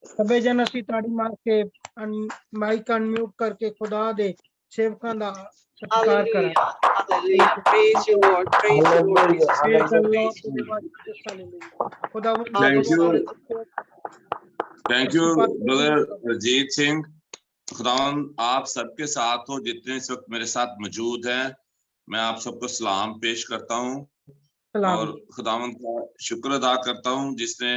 सभे जन असी ताड़ी मार के माइक अनम्यूट करके खुदा दे सेवकां दा सत्कार करा। Hallelujah. Hallelujah. Praise you, Lord. Praise you, Lord. Hallelujah. Praise the Hallelujah. Lord. Praise you. Hallelujah. खुदावंद Thank you. Thank you, आशीर्वाद brother रजीत सिंह। खुदावंद आप सबके साथ हो जितने इस वक्त मेरे साथ मौजूद हैं। मैं आप सबको सलाम पेश करता हूँ और खुदावंद का शुक्र अदा करता हूँ जिसने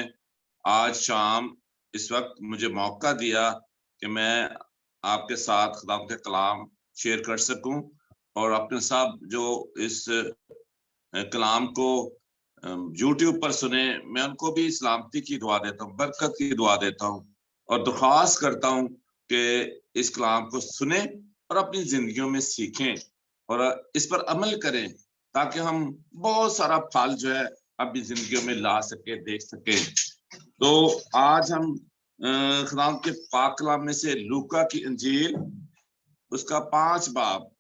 आज शाम इस वक्त मुझे मौका दिया कि मैं आपके साथ खुदावंद के कलाम शेयर कर सकूं और अपने साथ जो इस कलाम को यूट्यूब पर सुने, मैं उनको भी सलामती की दुआ देता हूँ, बरकत की दुआ देता हूँ और दरख्वास्त करता हूँ कि इस कलाम को सुने और अपनी जिंदगियों में सीखें और इस पर अमल करें ताकि हम बहुत सारा फल जो है अपनी जिंदगियों में ला सके, देख सके। तो आज हम खुदा के पाक कलाम में से लूका की इंजील उसका 5 बाब,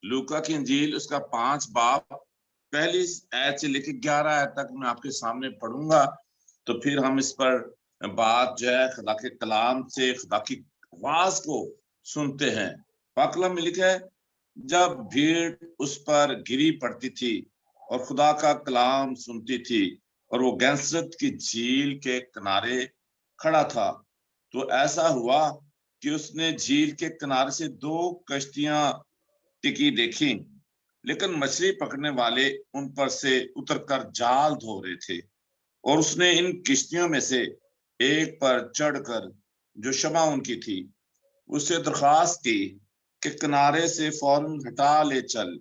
लूका की इंजील उसका 5 बाब पहली आयत से लेकर 11 आयत तक मैं आपके सामने पढ़ूंगा। तो फिर हम इस पर बात जो है खुदा के कलाम से, खुदा की आवाज को सुनते हैं। पाक कलाम में लिखा है, जब भीड़ उस पर गिरी पड़ती थी और खुदा का कलाम सुनती थी और वो गैंसरत की झील के किनारे खड़ा था, तो ऐसा हुआ कि उसने झील के किनारे से 2 कश्तियां टिकी देखी, लेकिन मछली पकड़ने वाले उन पर से उतरकर जाल धो रहे थे। और उसने इन किश्तियों में से एक पर चढ़कर, जो शमौन की थी, उससे दरख्वास्त की कि किनारे से फौरन हटा ले चल,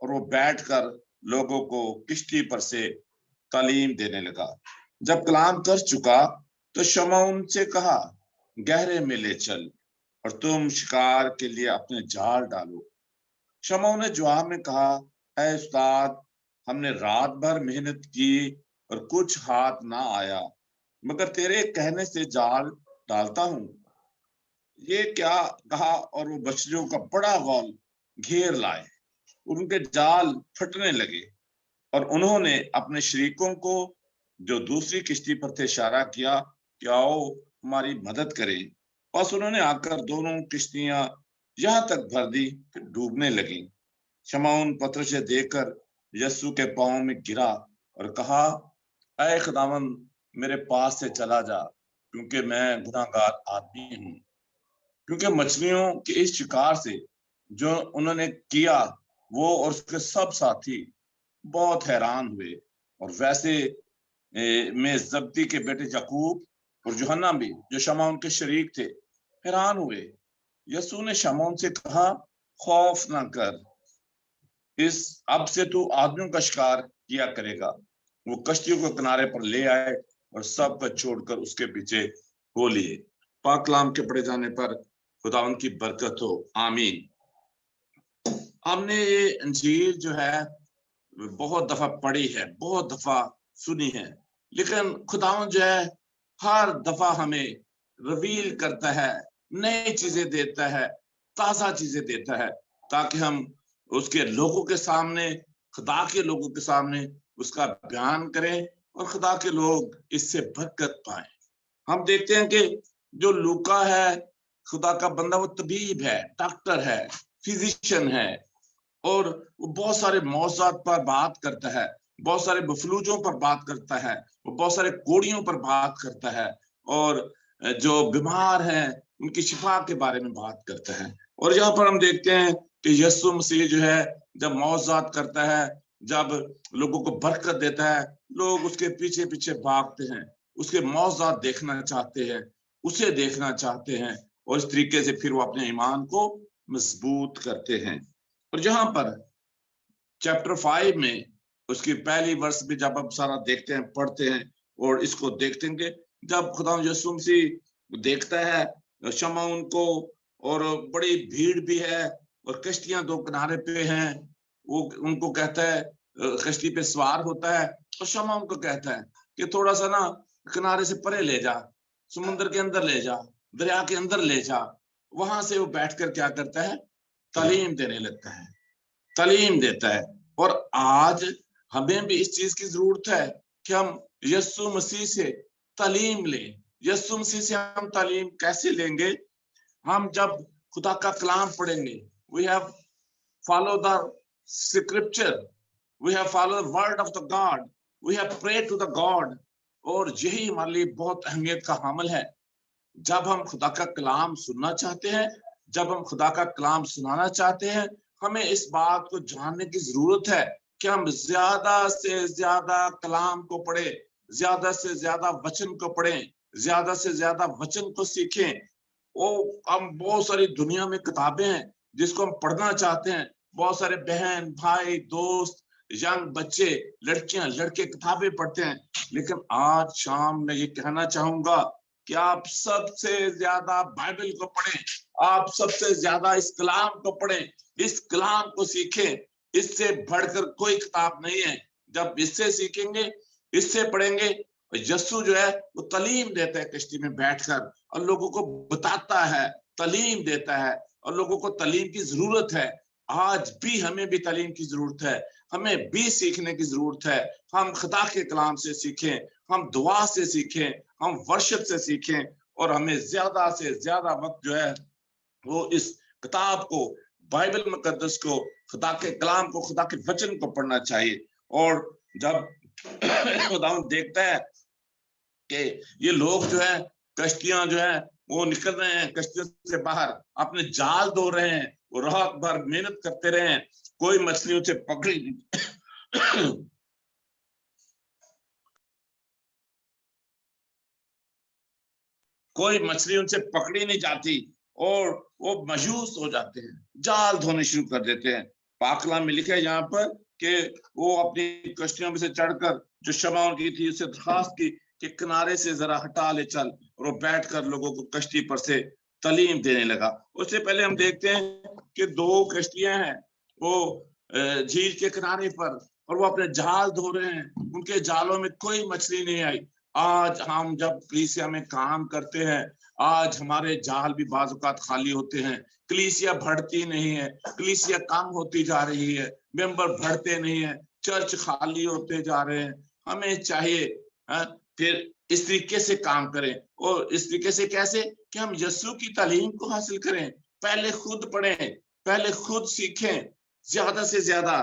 और वो बैठकर लोगों को किश्ती पर से तालीम देने लगा। जब कलाम कर चुका तो शमौन से कहा, गहरे में ले चल और तुम शिकार के लिए अपने जाल डालो। शमौन ने जवाब में कहा, ऐ उस्ताद, हमने रात भर मेहनत की और कुछ हाथ ना आया, मगर तेरे कहने से जाल डालता हूं। ये क्या कहा और वो मछलियों का बड़ा गौल घेर लाए। उनके जाल फटने लगे और उन्होंने अपने शरीकों को जो दूसरी किश्ती पर थे इशारा किया कि आओ हमारी मदद करें। बस उन्होंने आकर दोनों किश्तियां यहां तक भर दी कि डूबने लगी। शमौन पतरस से देखकर यीशु के पांव में गिरा और कहा, ऐ खुदावंद, मेरे पास से चला जा, क्योंकि मैं गुनाहगार आदमी हूं। क्योंकि मछलियों के इस शिकार से जो उन्होंने किया, वो और उसके सब साथी बहुत हैरान हुए। और वैसे में जब्दी के बेटे याकूब और यूहन्ना भी, जो शमौन के शरीक थे, हैरान हुए। यीशु ने शमौन से कहा, खौफ ना कर, इस अब से तू आदमियों का शिकार किया करेगा। वो कश्तियों को किनारे पर ले आए और सब का छोड़कर उसके पीछे हो लिए। पाक कलाम के पढ़े जाने पर खुदावन की बरकत हो, आमीन। हमने ये इंजील जो है बहुत दफा पढ़ी है, बहुत दफा सुनी है, लेकिन खुदावन जो है हर दफा हमें रिवील करता है, नई चीजें देता है, ताजा चीजें देता है, ताकि हम उसके लोगों के सामने, खुदा के लोगों के सामने उसका बयान करें और खुदा के लोग इससे बरकत पाएं। हम देखते हैं कि जो लूका है, खुदा का बंदा, वो तबीब है, डॉक्टर है, फिजिशियन है, और वो बहुत सारे मौजूदात पर बात करता है, बहुत सारे मफलूजों पर बात करता है, वो बहुत सारे कोड़ियों पर बात करता है, और जो बीमार हैं उनकी शिफा के बारे में बात करता है। और यहाँ पर हम देखते हैं कि यीशु मसीह जो है जब मौजूदात करता है, जब लोगों को बरकत देता है, लोग उसके पीछे पीछे भागते हैं, उसके मौजूदात देखना चाहते हैं, उसे देखना चाहते हैं, और इस तरीके से फिर वो अपने ईमान को मजबूत करते हैं। और जहां पर चैप्टर 5 में उसकी पहली वर्ष भी जब हम सारा देखते हैं, पढ़ते हैं और इसको देखते हैं कि जब खुदा यीशु मसीह देखता है शमौन को, और बड़ी भीड़ भी है और कश्तियां 2 किनारे पे हैं, वो उनको कहता है, कश्ती पे सवार होता है और शमौन को कहता है कि थोड़ा सा ना किनारे से परे ले जा, समुद्र के अंदर ले जा, दरिया के अंदर ले जा। वहां से वो बैठकर क्या करता है, तालीम देने लगता है, तालीम देता है। और आज हमें भी इस चीज की जरूरत है कि हम यीशु मसीह से तालीम लें, यीशु मसीह से हम तालीम कैसे लेंगे? हम जब खुदा का कलाम पढ़ेंगे, we have follow the scripture, we have follow the word of the God, we have prayed to the God, और यही हमारे लिए बहुत अहमियत का हामिल है। जब हम खुदा का कलाम सुनना चाहते हैं, जब हम खुदा का कलाम सुनाना चाहते हैं, हमें इस बात को जानने की जरूरत है कि हम ज्यादा से ज्यादा कलाम को पढ़ें, ज्यादा से ज्यादा वचन को पढ़ें, ज्यादा से ज्यादा वचन को सीखें। वो हम बहुत सारी दुनिया में किताबें हैं जिसको हम पढ़ना चाहते हैं, बहुत सारे बहन भाई दोस्त यंग बच्चे लड़कियां लड़के किताबें पढ़ते हैं, लेकिन आज शाम मैं ये कहना चाहूंगा कि आप सबसे ज्यादा बाइबल को पढ़ें, आप सबसे ज्यादा इस कलाम को पढ़ें, इस कलाम को सीखें। इससे बढ़कर कोई किताब नहीं है। जब इससे सीखेंगे, इससे पढ़ेंगे, यीशु जो है वो तालीम देता है कश्ती में बैठकर और लोगों को बताता है, तालीम देता है और लोगों को तालीम की जरूरत है। आज भी हमें भी तालीम की जरूरत है, हमें भी सीखने की जरूरत है। हम खुदा के कलाम से सीखें, हम दुआ से सीखें, हम वर्शिप से सीखें और हमें ज्यादा से ज्यादा वक्त जो है वो इस किताब को, बाइबल मुकद्दस को, खुदा के कलाम को, खुदा के वचन को पढ़ना चाहिए। और जब खुदा देखता है कि ये लोग जो है कश्तियां जो है वो निकल रहे हैं कश्तियों से बाहर, अपने जाल धो रहे हैं, वो रात भर मेहनत करते रहे हैं, कोई मछलियों से पकड़ी कोई मछली उनसे पकड़ी नहीं जाती और वो मायूस हो जाते हैं, जाल धोने शुरू कर देते हैं। पाकला में लिखा है यहाँ पर कि वो अपनी कश्तियों में से चढ़कर जो शमौन की थी उसे दरखास्त की कि किनारे से जरा हटा ले चल, और वो बैठकर लोगों को कश्ती पर से तालीम देने लगा। उससे पहले हम देखते हैं कि दो कश्तियां हैं वो झील के किनारे पर, और वो अपने जाल धो रहे हैं, उनके जालों में कोई मछली नहीं आई। आज हम जब कलीसिया में काम करते हैं, आज हमारे जाल भी बाज़ औक़ात खाली होते हैं, कलीसिया बढ़ती नहीं है, कलीसिया कम होती जा रही है, मेंबर बढ़ते नहीं है, चर्च खाली होते जा रहे हैं। हमें चाहिए फिर इस तरीके से काम करें, और इस तरीके से कैसे कि हम यीशु की तालीम को हासिल करें, पहले खुद पढ़ें, पहले खुद सीखें ज्यादा से ज्यादा,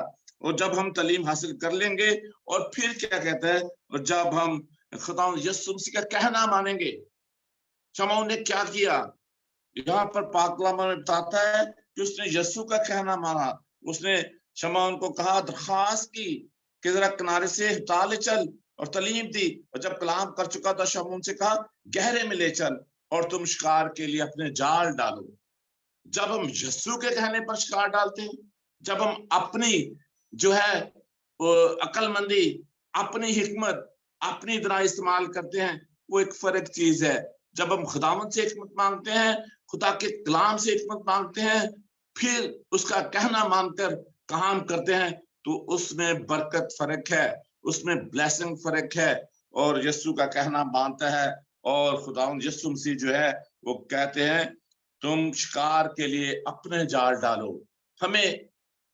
और जब हम तालीम हासिल कर लेंगे और फिर क्या कहता है, और जब हम खुदा यीशु मसीह का कहना मानेंगे। शमौन ने क्या किया, यहाँ पर पाक कलाम में बताता है कि उसने यीशु का कहना माना। उसने शमौन को कहा, दरखास्त की कि जरा किनारे से हटा ले चल, और तालीम दी। और जब कलाम कर चुका था शमौन से कहा, गहरे में ले चल और तुम शिकार के लिए अपने जाल डालो। जब हम यीशु के कहने पर शिकार डालते हैं, जब हम अपनी जो है अक्लमंदी, अपनी हिकमत, अपनी तरह इस्तेमाल करते हैं, वो एक फर्क चीज है। जब हम खुदावंद से हिकमत मांगते हैं, खुदा के कलाम से हिकमत मांगते हैं, फिर उसका कहना मानकर काम करते हैं, तो उसमें बरकत फर्क है, उसमें ब्लेसिंग फर्क है। और यीशु का कहना मानता है, और खुदावंद यीशु मसीह जो है वो कहते हैं, तुम शिकार के लिए अपने जाल डालो। हमें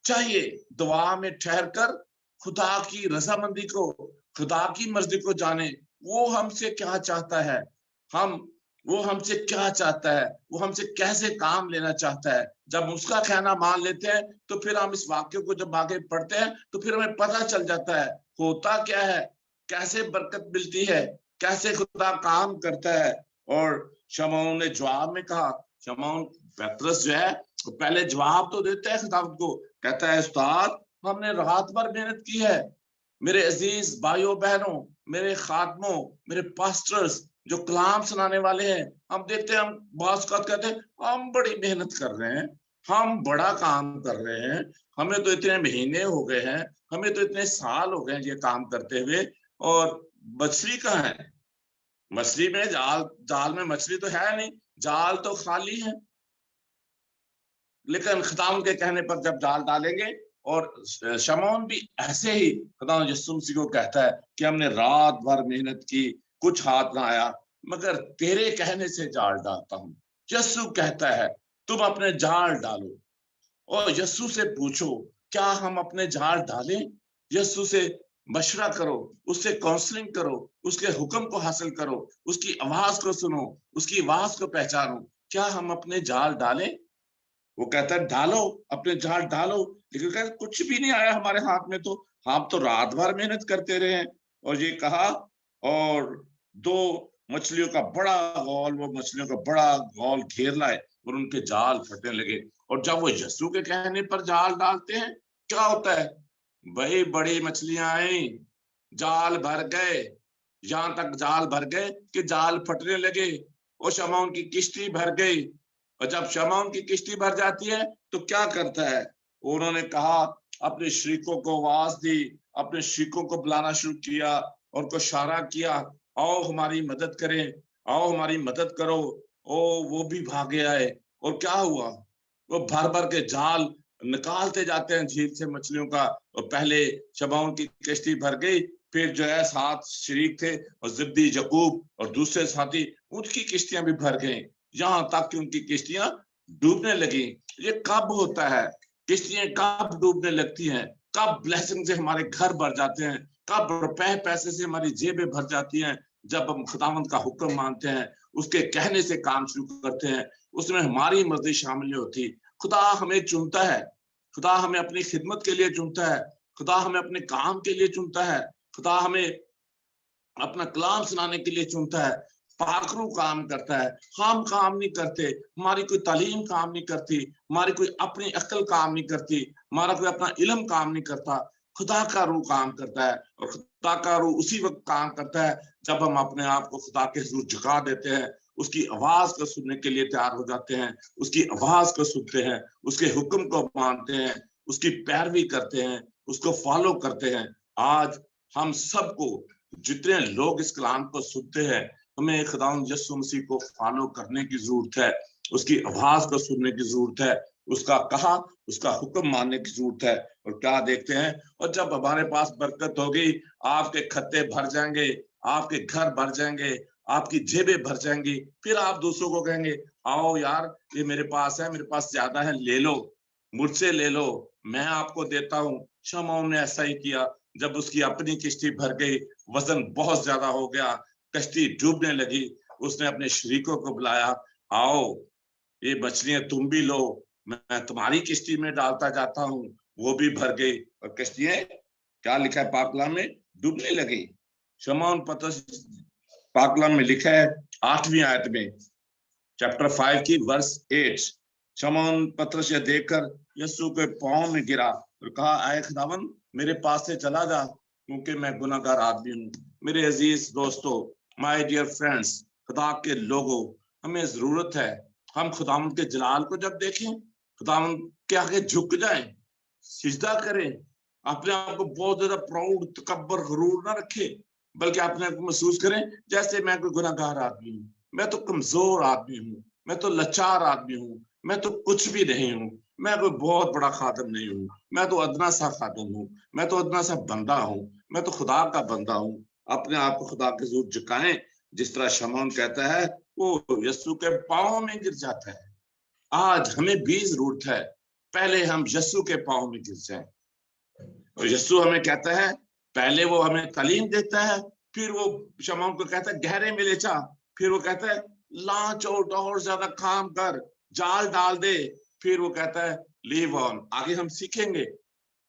चाहिए दुआ में ठहरकर खुदा की रजामंदी को, खुदा की मर्जी को जाने, वो हमसे क्या चाहता है, वो हमसे क्या चाहता है, वो हमसे कैसे काम लेना चाहता है। जब उसका कहना मान लेते हैं, तो फिर हम इस वाक्य को जब आगे पढ़ते हैं, तो फिर हमें पता चल जाता है होता क्या है, कैसे बरकत मिलती है, कैसे खुदा काम करता है। और शमौन ने जवाब में कहा, शमौन पतरस जो है वो पहले जवाब तो देता है खुदावंद को, कहता है, उस्ताद हमने रात भर मेहनत की है। मेरे अजीज भाइयों बहनों, मेरे खादमों, मेरे पास्टर्स जो कलाम सुनाने वाले हैं, हम देखते हैं, हम बात कहते हैं हम बड़ी मेहनत कर रहे हैं, हम बड़ा काम कर रहे हैं, हमें तो इतने महीने हो गए हैं, हमें तो इतने साल हो गए हैं ये काम करते हुए, और मछली कहाँ है? मछली में जाल में मछली तो है नहीं, जाल तो खाली है। लेकिन खुदावंद के कहने पर जब जाल डालेंगे, और शमौन भी ऐसे ही खुदावंद यीशु मसीह को कहता है कि हमने रात भर मेहनत की, कुछ हाथ ना आया, मगर तेरे कहने से जाल डालता हूं। यीशु कहता है तुम अपने जाल डालो, और यीशु से पूछो क्या हम अपने जाल डालें। यीशु से मशवरा करो, उससे काउंसलिंग करो, उसके हुक्म को हासिल करो, उसकी आवाज को सुनो, उसकी आवाज को पहचानो। क्या हम अपने जाल डालें? वो कहता है डालो, अपने जाल डालो, लेकिन कहता कुछ भी नहीं आया हमारे हाथ में। तो हम तो रात भर मेहनत करते रहे हैं। और ये कहा, और 2 मछलियों का बड़ा गौल, वो मछलियों का बड़ा गौल घेर लाए और उनके जाल फटने लगे। और जब वो यीशु के कहने पर जाल डालते हैं, क्या होता है? वही बड़ी मछलियां आई, जाल भर गए, यहां तक जाल भर गए कि जाल फटने लगे। और शमौन की किश्ती भर गई। और जब शमौन की किश्ती भर जाती है तो क्या करता है? उन्होंने कहा, अपने शरीकों को आवाज दी, अपने शरीकों को बुलाना शुरू किया और उनको इशारा किया, आओ हमारी मदद करें, आओ हमारी मदद करो। ओ वो भी भागे आए। और क्या हुआ? वो भर भर के जाल निकालते जाते हैं झील से मछलियों का। और पहले शमौन की किश्ती भर गई, फिर जो है 7 शरीक थे और जिब्दी, यकूब और दूसरे साथी, उनकी किश्तियां भी भर गई, यहाँ तक कि उनकी किश्तियां डूबने लगी। ये कब होता है? किश्तियां कब डूबने लगती हैं? कब ब्लेसिंग से हमारे घर भर जाते हैं? कब रुपए पैसे से हमारी जेबें भर जाती हैं? जब हम खुदावंद का हुक्म मानते हैं, उसके कहने से काम शुरू करते हैं, उसमें हमारी मर्जी शामिल नहीं होती। खुदा हमें चुनता है, खुदा हमें अपनी खिदमत के लिए चुनता है, खुदा हमें अपने काम के लिए चुनता है, खुदा हमें अपना कलाम सुनाने के लिए चुनता है। पाखरू काम करता है, हम काम नहीं करते, हमारी कोई तालीम काम नहीं करती, हमारी कोई अपनी अक्ल काम नहीं करती, हमारा कोई अपना इल्म काम नहीं करता। खुदा का रूह काम करता है। और खुदा का रूह उसी वक्त काम करता है जब हम अपने आप को खुदा के हुजूर झुका देते हैं, उसकी आवाज को सुनने के लिए तैयार हो जाते हैं, उसकी आवाज को सुनते हैं, उसके हुक्म को मानते हैं, उसकी पैरवी करते हैं, उसको फॉलो करते हैं। आज हम सबको, जितने लोग इस कलाम को सुनते हैं, हमें खुदावंद यीशु मसीह को फॉलो करने की जरूरत है, उसकी आवाज को सुनने की जरूरत है, उसका कहा, उसका हुक्म मानने की जरूरत है। और क्या देखते हैं? और जब हमारे पास बरकत होगी, आपके खत्ते भर जाएंगे, आपके घर भर जाएंगे, आपकी जेबें भर जाएंगी, फिर आप दूसरों को कहेंगे, आओ यार, ये मेरे पास है, मेरे पास ज्यादा है, ले लो, मुझसे ले लो, मैं आपको देता हूँ। शमौन ने ऐसा ही किया। जब उसकी अपनी किश्ती भर गई, वजन बहुत ज्यादा हो गया, कश्ती डूबने लगी, उसने अपने शरीकों को बुलाया, आओ ये मछलियां तुम भी लो, मैं तुम्हारी किश्ती में डालता जाता हूँ। वो भी भर गई और कश्तियां, क्या लिखा है पाकलाम में, डूबने लगी। शमौन पतरस, पाकलाम में लिखा है 8वीं आयत में, चैप्टर 5 की वर्स 8, शमौन पतरस यह देखकर यीशु के पांव में गिरा और कहा, आए खुदावन, मेरे पास से चला जा, क्योंकि मैं गुनाहगार आदमी हूँ। मेरे अजीज दोस्तों, माय डियर फ्रेंड्स, खुदा के लोगों, हमें जरूरत है हम खुदावंद के जलाल को जब देखें, खुदावंद के आगे झुक जाएं, सिजदा करें, अपने आप को बहुत ज्यादा प्राउड, तकब्बर, गरूर ना रखें, बल्कि अपने आप को महसूस करें जैसे मैं कोई गुनाहगार आदमी हूँ, मैं तो कमजोर आदमी हूँ, मैं तो लाचार आदमी हूँ, मैं तो कुछ भी नहीं हूँ, मैं कोई बहुत बड़ा खादम नहीं हूँ, मैं तो अदना सा खादम हूँ, मैं तो अदना सा बंदा हूँ, मैं तो खुदा का बंदा हूँ। अपने आप को खुदा के हुजूर झुकाएं, जिस तरह शमौन कहता है, वो यीशु के पांव में गिर जाता है। आज हमें भी जरूरत है, पहले हम यीशु के पांव में गिर जाएं। और यीशु हमें कहता है, पहले वो हमें तालीम देता है, फिर वो शमौन को कहता है गहरे में ले जा, फिर वो कहता है लांच और ज्यादा काम कर, जाल डाल दे, फिर वो कहता है लीव ऑन, आगे हम सीखेंगे।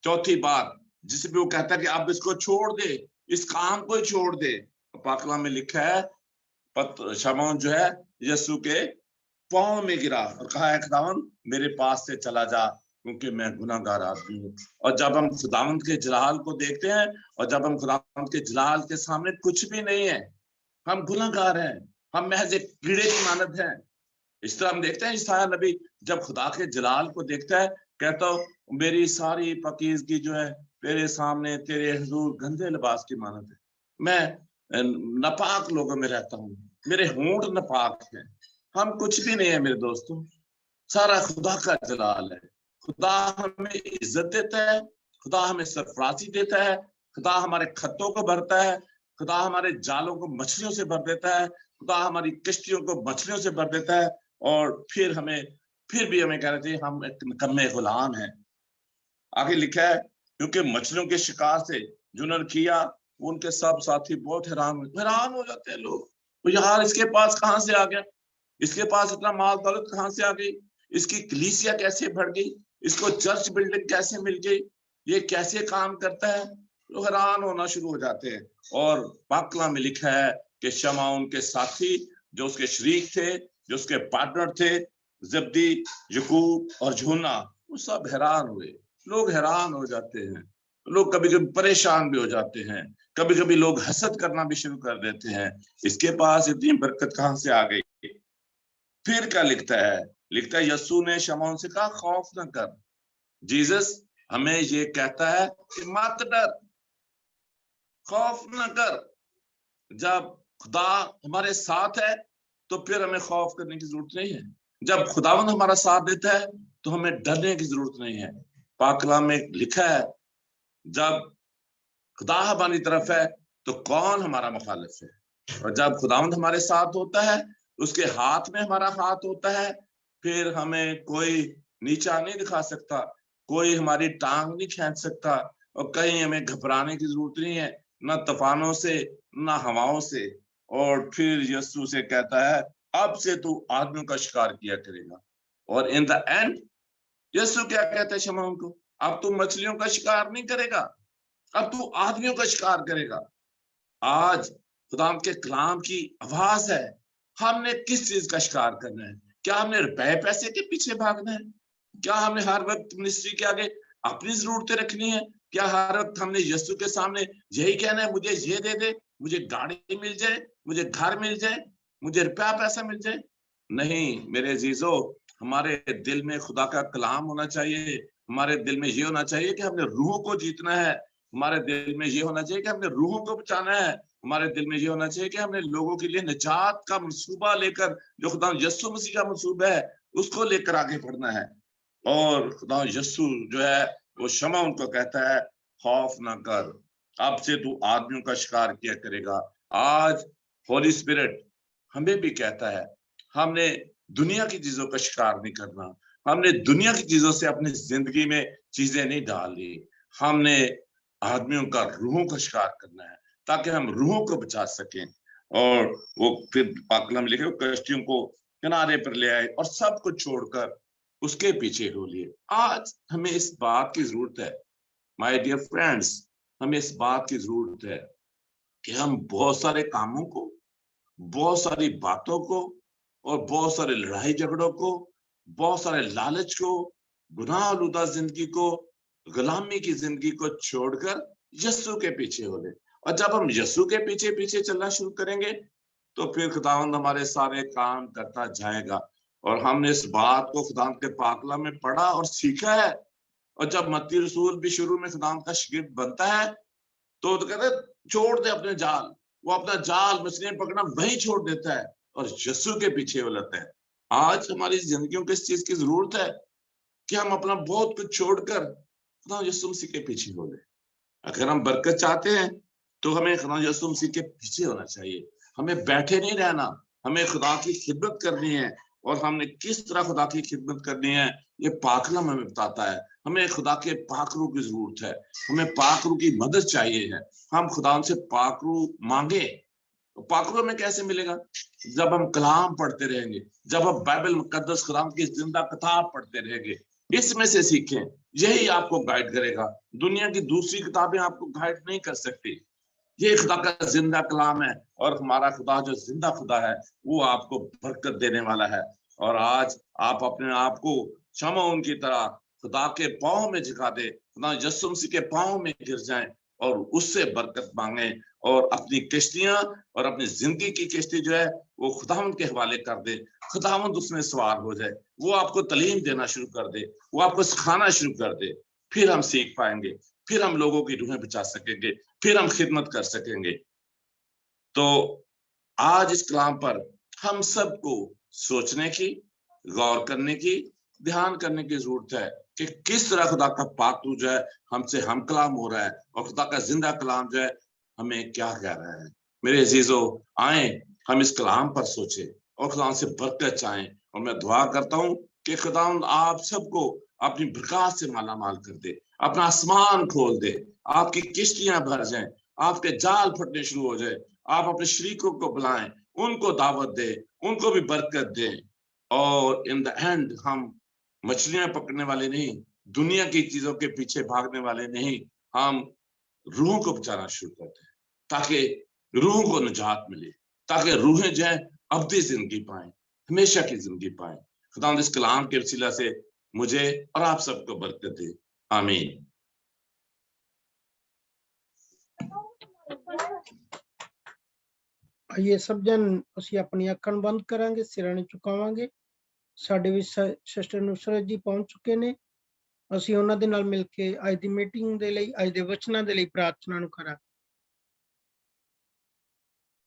चौथी बात जिसमें वो कहता है कि अब इसको छोड़ दे, इस काम को ही छोड़ दे। पाकलाम में लिखा है शमौन जो है यीशु के पांव में गिरा और कहा, है खुदावंद, मेरे पास से चला जा, क्योंकि मैं गुनाहगार आदमी हूँ। और जब हम खुदावंद के जलाल को देखते हैं, और जब हम खुदावंद के जलाल के सामने कुछ भी नहीं है, हम गुनाहगार हैं, हम महज एक कीड़े की मानद हैं। इस तरह हम देखते हैं ईसाया नबी जब खुदा के जलाल को देखता है, कहता हो, मेरी सारी पाकीज़गी जो है तेरे सामने, तेरे हुजूर गंदे लिबास की मानद है, मैं नापाक लोगों में रहता हूँ, मेरे होंठ नापाक हैं। हम कुछ भी नहीं है मेरे दोस्तों, सारा खुदा का जलाल है। खुदा हमें इज्जत देता है, खुदा हमें सरफराजी देता है, खुदा हमारे खत्तों को भरता है, खुदा हमारे जालों को मछलियों से भर देता है, खुदा हमारी किश्तियों को मछलियों से भर देता है। और फिर भी हमें कह रहे थे हम एक निकम्मे गुलाम हैं। आगे लिखा है, क्योंकि मछलियों के शिकार से जिन्होंने किया, उनके सब साथी बहुत हैरान हो जाते हैं लोग, तो यार इसके पास कहाँ से आ गया, इसके पास इतना माल दौलत कहाँ से आ गई, इसकी कलीसिया कैसे बढ़ गई, इसको चर्च बिल्डिंग कैसे मिल गई, ये कैसे काम करता है, लोग हैरान होना शुरू हो जाते हैं। और पाकला में लिखा है कि शमा उनके साथी जो उसके शरीक थे, जो उसके पार्टनर थे, जब्दी, यकूब और यूहन्ना, वो सब हैरान हुए। लोग हैरान हो जाते हैं, लोग कभी कभी परेशान भी हो जाते हैं, कभी कभी लोग हसद करना भी शुरू कर देते हैं, इसके पास इतनी बरकत कहाँ से आ गई। फिर क्या लिखता है, यस्सु ने शमौन से कहा खौफ न कर। जीसस हमें ये कहता है कि मत डर, खौफ न कर। जब खुदा हमारे साथ है तो फिर हमें खौफ करने की जरूरत नहीं है, जब खुदावंद हमारा साथ देता है तो हमें डरने की जरूरत नहीं है। पाक कलाम में लिखा है जब खुदा हमारी तरफ है तो कौन हमारा मुखालिफ है, और जब खुदावंद हमारे साथ होता है, उसके हाथ में हमारा हाथ होता है, फिर हमें कोई नीचा नहीं दिखा सकता, कोई हमारी टांग नहीं खींच सकता, और कहीं हमें घबराने की जरूरत नहीं है, ना तूफानों से ना हवाओं से। और फिर यीशु से कहता है अब से तू आदमियों का शिकार किया करेगा। और इन द एंड यीशु क्या कहता है शमौन को, अब तू मछलियों का शिकार नहीं करेगा, अब तू आदमियों का शिकार करेगा। आज खुदा के कलाम की आवाज है, हमने किस चीज का शिकार करना है? क्या हमने रुपए पैसे के पीछे भागना है? क्या हमने हर वक्त मिनिस्ट्री के आगे अपनी जरूरतें रखनी है? क्या हर वक्त हमने यीशु के सामने यही कहना है, मुझे ये दे दे, मुझे गाड़ी मिल जाए, मुझे घर मिल जाए, मुझे रुपया पैसा मिल जाए? नहीं मेरे अजीजों, हमारे दिल में खुदा का कलाम होना चाहिए, हमारे दिल में ये होना चाहिए कि हमने रूहों को जीतना है, हमारे दिल में ये होना चाहिए कि हमने रूहों को बचाना है, हमारे दिल में ये होना चाहिए कि हमने लोगों के लिए निजात का मंसूबा लेकर, जो खुदा यीशु मसीह का मंसूबा है, उसको लेकर आगे बढ़ना है। और खुदा यीशु जो है वो शमा उनको कहता है खौफ ना कर, अब से तू आदमियों का शिकार किया करेगा। आज होली स्पिरिट हमें भी कहता है हमने दुनिया की चीजों का शिकार नहीं करना, हमने दुनिया की चीजों से अपनी जिंदगी में चीजें नहीं डाली, हमने आदमियों का रूहों का शिकार करना है ताकि हम रूहों को बचा सकें। और वो फिर पाक कलाम में लिखे कश्तियों को किनारे पर ले आए और सब कुछ छोड़कर उसके पीछे हो लिए। आज हमें इस बात की जरूरत है माय डियर फ्रेंड्स, हमें इस बात की जरूरत है कि हम बहुत सारे कामों को, बहुत सारी बातों को और बहुत सारे लड़ाई झगड़ों को, बहुत सारे लालच को, गुनाह आलूदा जिंदगी को, गुलामी की जिंदगी को छोड़कर यीशु के पीछे हो ले। और जब हम यीशु के पीछे पीछे चलना शुरू करेंगे तो फिर खुदावंद हमारे सारे काम करता जाएगा। और हमने इस बात को खुदावंद के पाक कलाम में पढ़ा और सीखा है। और जब मत्ती रसूल भी शुरू में खुदावंद का शागिर्द बनता है तो कहते छोड़ दे अपने जाल, वो अपना जाल मछलियां पकड़ना वही छोड़ देता है और यीशु के पीछे हो लेता है। आज हमारी जिंदगियों को इस चीज की जरूरत है कि हम अपना बहुत कुछ छोड़कर खुदा यीशु मसीह के पीछे हो ले। अगर हम बरकत चाहते हैं तो हमें खुदा यीशु मसीह के पीछे होना चाहिए, हमें बैठे नहीं रहना, हमें खुदा की खिदमत करनी है। और हमने किस तरह खुदा की खिदमत करनी है ये पाक कलाम हमें बताता है। हमें खुदा के पाक रूह की जरूरत है, हमें पाक रूह की मदद चाहिए है। हम खुदा से पाक रूह मांगे, पाक रूह में कैसे मिलेगा? जब हम कलाम पढ़ते रहेंगे, जब हम बाइबल मुकद्दस खुदा की जिंदा किताब पढ़ते रहेंगे, इसमें से सीखें, यही आपको गाइड करेगा। दुनिया की दूसरी किताबें आपको गाइड नहीं कर सकती, ये खुदा का जिंदा कलाम है। और हमारा खुदा जो जिंदा खुदा है वो आपको बरकत देने वाला है। और आज आप अपने आप को शमौन की तरह खुदा के पांव में झुका दे, खुदा यीशु मसीह के पांव में गिर जाएं और उससे बरकत मांगे और अपनी किश्तियां और अपनी जिंदगी की किश्ती जो है वो खुदावंद के हवाले कर दे। खुदावंद उसमें सवार हो जाए, वो आपको तालीम देना शुरू कर दे, वो आपको सिखाना शुरू कर दे। फिर हम सीख पाएंगे, फिर हम लोगों की रूहें बचा सकेंगे, फिर हम खिदमत कर सकेंगे। तो आज इस कलाम पर हम सबको सोचने की, गौर करने की, ध्यान करने की जरूरत है कि किस तरह खुदा का पाक रूह जो है हमसे हम कलाम हो रहा है और खुदा का जिंदा कलाम जो है हमें क्या कह रहा है। मेरे अजीजों, आए हम इस कलाम पर सोचें और खुदा से बरकत चाहें। और मैं दुआ करता हूं कि खुदा आप सबको अपनी बरकत से माला माल कर दे, अपना आसमान खोल दे, आपकी किश्तियां भर जाएं, आपके जाल फटने शुरू हो जाए, आप अपने शरीकों को बुलाएं, उनको दावत दे, उनको भी बरकत दे, और इन द एंड हम मछलियां पकड़ने वाले नहीं, दुनिया की चीजों के पीछे भागने वाले नहीं, हम रूह को बचाना शुरू करते हैं, ताकि रूह को निजात मिले, ताकि रूहें जो है अब्दी जिंदगी पाए, हमेशा की जिंदगी पाए। खुदा इस कलाम के वसीला से मुझे और आप सबको बरकत दे, आमीन। आइए सब जन ਅਸੀਂ ਆਪਣੀ ਅੱਖਾਂ ਬੰਦ ਕਰਾਂਗੇ, ਸਿਰਾਂ ਨੂੰ ਝੁਕਾਵਾਂਗੇ। ਸਾਡੇ ਵਿੱਚ ਸਿਸਟਰ ਨੁਸਰਤ ਜੀ ਪਹੁੰਚ ਚੁੱਕੇ ਨੇ। ਅਸੀਂ ਉਹਨਾਂ ਦੇ ਨਾਲ ਮਿਲ ਕੇ ਅੱਜ ਦੀ ਮੀਟਿੰਗ ਦੇ ਲਈ, ਅੱਜ ਦੇ ਵਚਨਾਂ ਦੇ ਲਈ ਪ੍ਰਾਰਥਨਾ ਨੂੰ ਕਰਾਂਗੇ।